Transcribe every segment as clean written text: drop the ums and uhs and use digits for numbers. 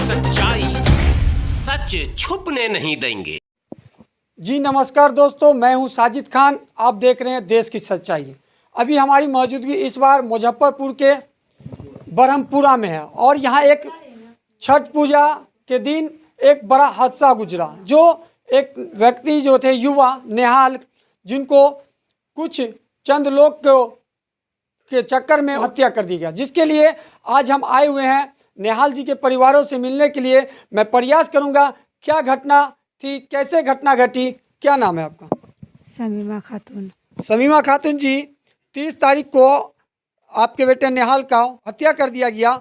सच्चाई सच छुपने नहीं देंगे। जी नमस्कार दोस्तों, मैं हूं साजिद खान। आप देख रहे हैं देश की सच्चाई। अभी हमारी मौजूदगी इस बार मुजफ्फरपुर के ब्रह्मपुरा में है और यहाँ एक छठ पूजा के दिन एक बड़ा हादसा गुजरा, जो एक व्यक्ति जो थे युवा नेहाल, जिनको कुछ चंद लोग के चक्कर में हत्या कर दी गया, जिसके लिए आज हम आए हुए हैं नेहाल जी के परिवारों से मिलने के लिए। मैं प्रयास करूंगा क्या घटना थी, कैसे घटना घटी। क्या नाम है आपका? समीमा खातून। समीमा खातून जी, 30 तारीख को आपके बेटे नेहाल का हत्या कर दिया गया।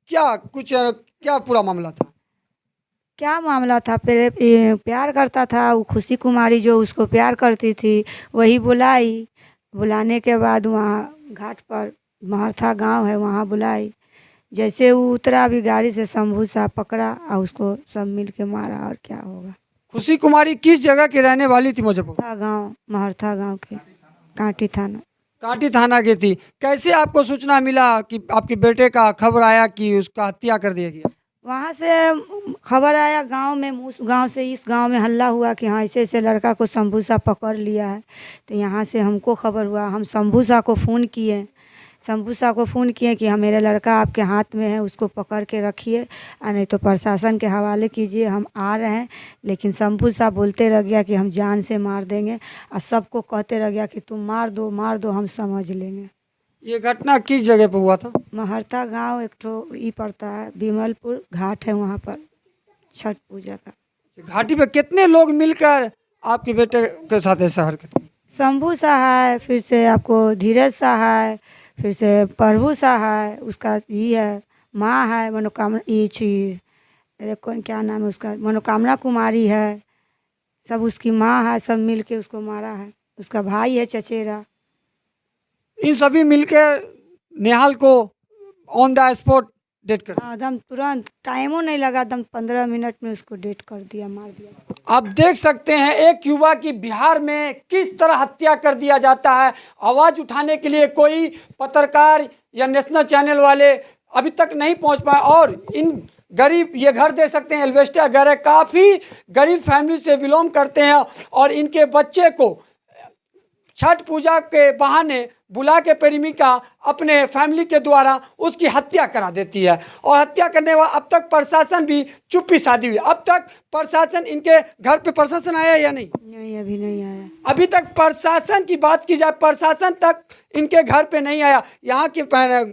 क्या पूरा मामला था? क्या मामला था? पहले प्यार करता था वो, खुशी कुमारी जो उसको प्यार करती थी वही बुलाई। बुलाने के बाद वहाँ घाट पर महरथा गांव है, वहाँ बुलाई। जैसे वो उतरा भी गाड़ी से, शंभू साहब पकड़ा और उसको सब मिल के मारा। और क्या होगा। खुशी कुमारी किस जगह की रहने वाली थी? मुजफ्फरपुर गाँव, महरथा गांव के कांटी थाना। कांटी थाना की थी। कैसे आपको सूचना मिला कि आपके बेटे का खबर आया कि उसका हत्या कर दिया गया? वहाँ से खबर आया गांव में, उस गांव से इस गांव में हल्ला हुआ कि हाँ ऐसे ऐसे लड़का को शंभू साहब पकड़ लिया है। तो यहाँ से हमको खबर हुआ, हम शंभू साहब को फ़ोन किए। शंभू साहब को फ़ोन किए कि हाँ मेरा लड़का आपके हाथ में है, उसको पकड़ के रखिए और नहीं तो प्रशासन के हवाले कीजिए, हम आ रहे हैं। लेकिन शंभू साहब बोलते रह गया कि हम जान से मार देंगे, और सबको कहते रह गया कि तुम मार दो, हम समझ लेंगे। ये घटना किस जगह पर हुआ था? महरथा गांव एक ठो ई पड़ता है, बिमलपुर घाट है, वहाँ पर छठ पूजा का। घाटी पे कितने लोग मिलकर आपके बेटे के साथ ऐसा हरकत की? शंभू शाह है, फिर से आपको धीरज शाह है, फिर से प्रभु शाह है, उसका ये है माँ है मनोकामना, ये छी अरे कौन क्या नाम है उसका, मनोकामना कुमारी है, सब उसकी माँ है, सब मिल के उसको मारा है। उसका भाई है चचेरा। इन सभी मिलकर नेहाल को ऑन द स्पॉट डेट कर हाँ, एकदम तुरंत, टाइमों नहीं लगा, एकदम 15 मिनट में उसको डेट कर दिया, मार दिया। आप देख सकते हैं एक युवा की बिहार में किस तरह हत्या कर दिया जाता है। आवाज़ उठाने के लिए कोई पत्रकार या नेशनल चैनल वाले अभी तक नहीं पहुंच पाए। और इन गरीब, ये घर देख सकते हैं एल्वेस्टर घर है, काफ़ी गरीब फैमिली से बिलोंग करते हैं, और इनके बच्चे को छठ पूजा के बहाने बुला के प्रेमिका अपने फैमिली के द्वारा उसकी हत्या करा देती है। और हत्या करने वाला, अब तक प्रशासन भी चुप्पी साधी हुई। अब तक प्रशासन, इनके घर पे प्रशासन आया या नहीं? नहीं, अभी नहीं आया। अभी तक प्रशासन की बात की जाए, प्रशासन तक इनके घर पे नहीं आया। यहाँ के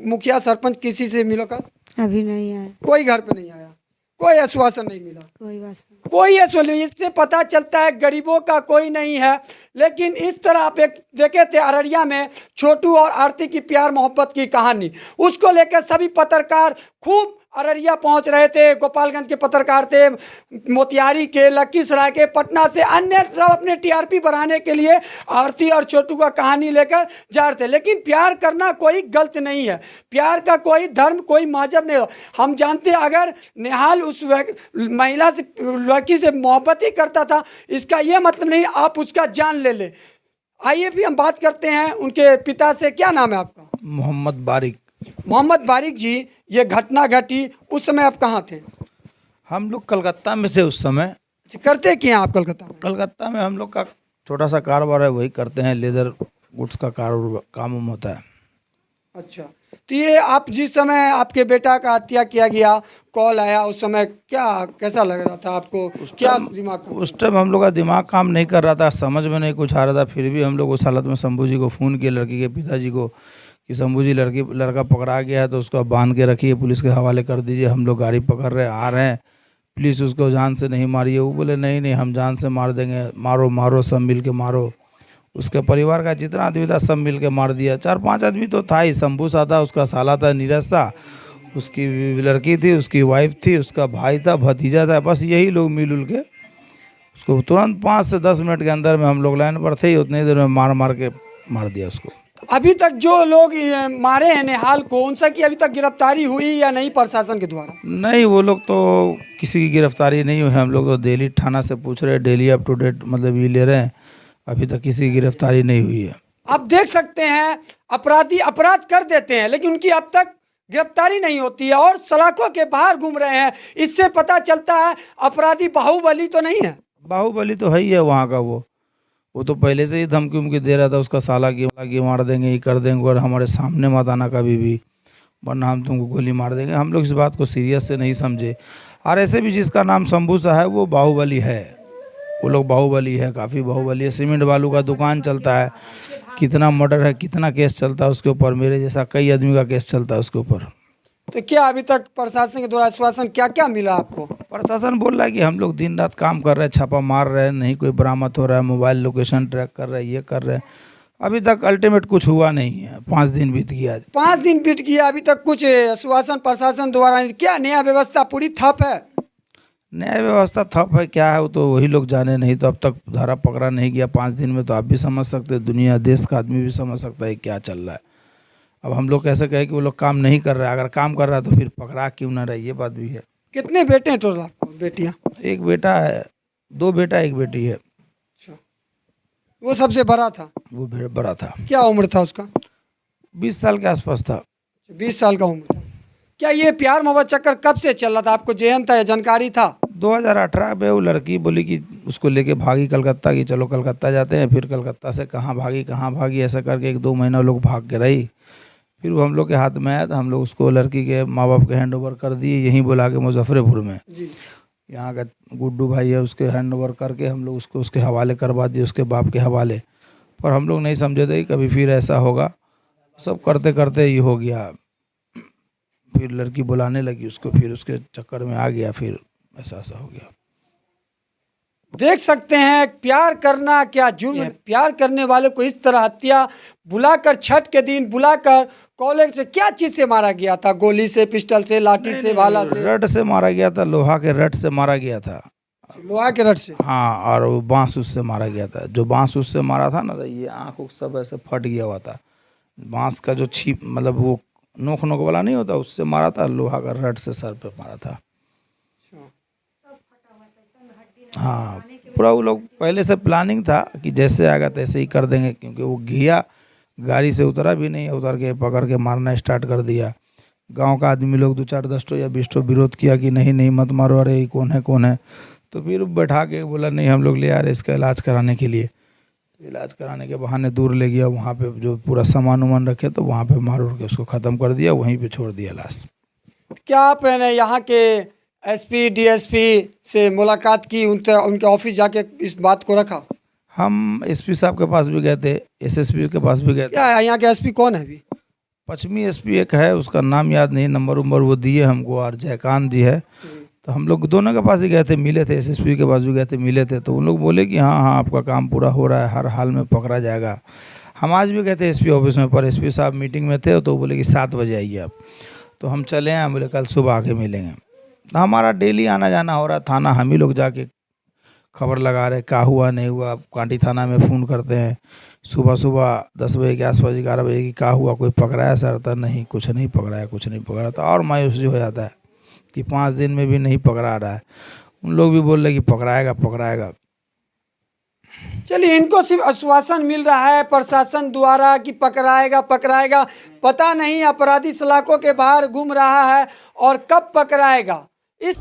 मुखिया सरपंच किसी से मिलो का? अभी नहीं आया, कोई घर पे नहीं आया, कोई आश्वासन नहीं मिला, कोई आश्वासन। इससे पता चलता है गरीबों का कोई नहीं है। लेकिन इस तरह आप एक देखे थे अररिया में छोटू और आरती की प्यार मोहब्बत की कहानी, उसको लेकर सभी पत्रकार खूब अररिया पहुंच रहे थे। गोपालगंज के पत्रकार थे, मोतिहारी के, लखीसराय के, पटना से, अन्य सब अपने टीआरपी बढ़ाने के लिए आरती और छोटू का कहानी लेकर जा रहे थे। लेकिन प्यार करना कोई गलत नहीं है, प्यार का कोई धर्म, कोई मजहब नहीं हो। हम जानते हैं अगर नेहाल उस महिला से, लड़की से मोहब्बत ही करता था, इसका यह मतलब नहीं आप उसका जान ले ले। आइए भी हम बात करते हैं उनके पिता से। क्या नाम है आपका? मोहम्मद बारिक। मोहम्मद बारिक जी, ये घटना घटी उस समय आप कहाँ थे? हम लोग कलकत्ता में थे उस समय। करते क्या आप कलकत्ता में? कलकत्ता में हम लोग का छोटा सा कारोबार है, वही करते हैं, लेदर गुड्स का काम होता है। अच्छा, तो ये आप जिस समय आपके बेटा का हत्या किया गया, कॉल आया, उस समय कैसा लग रहा था आपको? क्या दिमाग? उस टाइम हम लोग का दिमाग काम नहीं कर रहा था, समझ में नहीं कुछ आ रहा था। फिर भी हम लोग उस हालत में शंभू जी को फ़ोन किए, लड़की के पिताजी को, कि शंभू जी लड़का पकड़ा गया है तो उसको बांध के रखिए, पुलिस के हवाले कर दीजिए, हम लोग गाड़ी पकड़ रहे आ रहे हैं, प्लीज़ उसको जान से नहीं मारिए। वो बोले नहीं हम जान से मार देंगे, मारो सब मिल के मारो। उसके परिवार का जितना आदमी था सब मिल के मार दिया। 4-5 आदमी तो था ही। शंभू सा था, उसका साला था नीरज सा, उसकी लड़की थी, उसकी वाइफ थी, उसका भाई था, भतीजा था, बस यही लोग मिल के उसको तुरंत 5 से 10 मिनट के अंदर में हम लोग लाइन पर थे, उतनी देर में मार के मार दिया उसको। अभी तक जो लोग मारे हैं नेहाल को, उनसे की अभी तक गिरफ्तारी हुई या नहीं प्रशासन के द्वारा? नहीं, वो लोग तो किसी की गिरफ्तारी नहीं हुई। हम लोग तो डेली थाना से पूछ रहे हैं, डेली अप टू डेट मतलब ये ले रहे हैं, अभी तक किसी की गिरफ्तारी नहीं हुई है। आप देख सकते हैं अपराधी अपराध कर देते हैं, लेकिन उनकी अब तक गिरफ्तारी नहीं होती है और सलाखों के बाहर घूम रहे हैं। इससे पता चलता है अपराधी बाहुबली तो नहीं है। बाहुबली तो है ही है वहाँ का। वो तो पहले से ही धमकी उमकी दे रहा था, उसका साला की मार देंगे, ये कर देंगे, और हमारे सामने मत आना कभी भी, वरना हम तुमको गोली मार देंगे। हम लोग इस बात को सीरियस से नहीं समझे। और ऐसे भी जिसका नाम शंभू सा है वो बाहुबली है, वो लोग बाहुबली है, काफ़ी बाहुबली है। सीमेंट बालू का दुकान चलता है, कितना मर्डर है, कितना केस चलता है उसके ऊपर, मेरे जैसा कई आदमी का केस चलता है उसके ऊपर। तो क्या अभी तक प्रशासन के द्वारा आश्वासन क्या क्या मिला आपको? प्रशासन बोल रहा है कि हम लोग दिन रात काम कर रहे हैं, छापा मार रहे हैं, नहीं कोई बरामद हो रहा है, मोबाइल लोकेशन ट्रैक कर रहे हैं, ये कर रहे हैं। अभी तक अल्टीमेट कुछ हुआ नहीं है। 5 दिन बीत गया। 5 दिन बीत गया, अभी तक कुछ आश्वासन प्रशासन द्वारा नहीं। क्या नया व्यवस्था पूरी ठप है? न्याय व्यवस्था ठप है क्या है वो तो वही लोग जाने। नहीं तो अब तक धारा पकड़ा नहीं गया 5 दिन में, तो आप भी समझ सकते हैं, दुनिया देश का आदमी भी समझ सकता है क्या चल रहा है। अब हम लोग कैसे कहें कि वो लोग काम नहीं कर रहा है? अगर काम कर रहा है तो फिर पकड़ा क्यों ना रहे, ये बात भी है। कितने बेटे हैं टोटल आपको? बेटियां? एक बेटा है, 2 बेटा 1 बेटी है। वो सबसे बड़ा था? वो बड़ा था। क्या उम्र था उसका? 20 साल के आसपास था। 20 साल का उम्र था। क्या ये प्यार मोहब्बत चक्कर कब से चल रहा था? आपको जेहन था या जानकारी था? 2018 में वो लड़की बोली कि उसको लेके भागी कलकत्ता की, चलो कलकत्ता जाते हैं। फिर कलकत्ता से कहाँ भागी ऐसा करके 1-2 महीना लोग भाग के रही। फिर वो हम लोग के हाथ में आया तो हम लोग उसको लड़की के माँ बाप के हैंड ओवर कर दिए, यहीं बुला के मुजफ्फरपुर में। यहाँ का गुड्डू भाई है, उसके हैंड ओवर करके हम लोग उसको उसके हवाले करवा दिए, उसके बाप के हवाले। पर हम लोग नहीं समझे थे कि कभी फिर ऐसा होगा। सब करते करते ही हो गया। फिर लड़की बुलाने लगी उसको, फिर उसके चक्कर में आ गया, फिर ऐसा हो गया। देख सकते हैं प्यार करना क्या जुर्म है। प्यार करने वाले को इस तरह हत्या बुलाकर, छठ के दिन बुलाकर कॉलेज से क्या चीज से मारा गया था? गोली से, पिस्टल से, लाठी से, भाला से? रड से मारा गया था, लोहा के रड से मारा गया था। लोहा के रड से? हाँ, और वो बांस उससे मारा गया था। जो बांस उससे मारा था ना, तो ये आँख उख सब ऐसे फट गया हुआ था। बांस का जो छीप मतलब वो नोक वाला नहीं होता, उससे मारा था। लोहा का रड से सर पे मारा था। हाँ, पूरा वो लोग पहले से प्लानिंग था कि जैसे आएगा तैसे ही कर देंगे, क्योंकि वो गया गाड़ी से उतरा भी नहीं, उतर के पकड़ के मारना स्टार्ट कर दिया। गांव का आदमी लोग 2-4 10 या 20 विरोध किया कि नहीं मत मारो, अरे ये कौन है। तो फिर बैठा के बोला नहीं हम लोग ले आ रहे इसका इलाज कराने के लिए। इलाज कराने के बहाने दूर ले गया, वहाँ पे जो पूरा सामान उमान रखे तो वहाँ पे मार उड़ के उसको ख़त्म कर दिया, वहीं पे छोड़ दिया लाश। क्या आपने यहाँ के एसपी डीएसपी से मुलाकात की, उनके ऑफिस जाके इस बात को रखा? हम एसपी साहब के पास भी गए थे, एसएसपी के पास भी गए थे। क्या यहाँ के एसपी कौन है अभी? पश्चिमी एसपी एक है, उसका नाम याद नहीं, नंबर वो दिए हमको, और जयकांत जी है। तो हम लोग दोनों के पास ही गए थे, मिले थे, एसएसपी के पास भी गए थे, मिले थे। तो उन लोग बोले कि हाँ आपका काम पूरा हो रहा है, हर हाल में पकड़ा जाएगा। हम आज भी गए थे एसपी ऑफिस में, पर एसपी साहब मीटिंग में थे, तो बोले कि 7 बजे आइए आप। तो हम चले आए, बोले कल सुबह आके मिलेंगे। तो हमारा डेली आना जाना हो रहा थाना, हम ही लोग जाके खबर लगा रहे क्या हुआ नहीं हुआ। कांटी थाना में फ़ोन करते हैं सुबह 10 बजे के आसपास, 11 बजे की, क्या हुआ, कोई पकड़ाया सर? तो नहीं, कुछ नहीं पकड़ाया। तो और मायूसी हो जाता है कि 5 दिन में भी नहीं पकड़ा रहा है। उन लोग भी बोल रहे कि पकड़ाएगा। चलिए, इनको सिर्फ आश्वासन मिल रहा है प्रशासन द्वारा कि पकड़ाएगा। पता नहीं अपराधी सलाखों के बाहर घूम रहा है और कब पकड़ाएगा। इस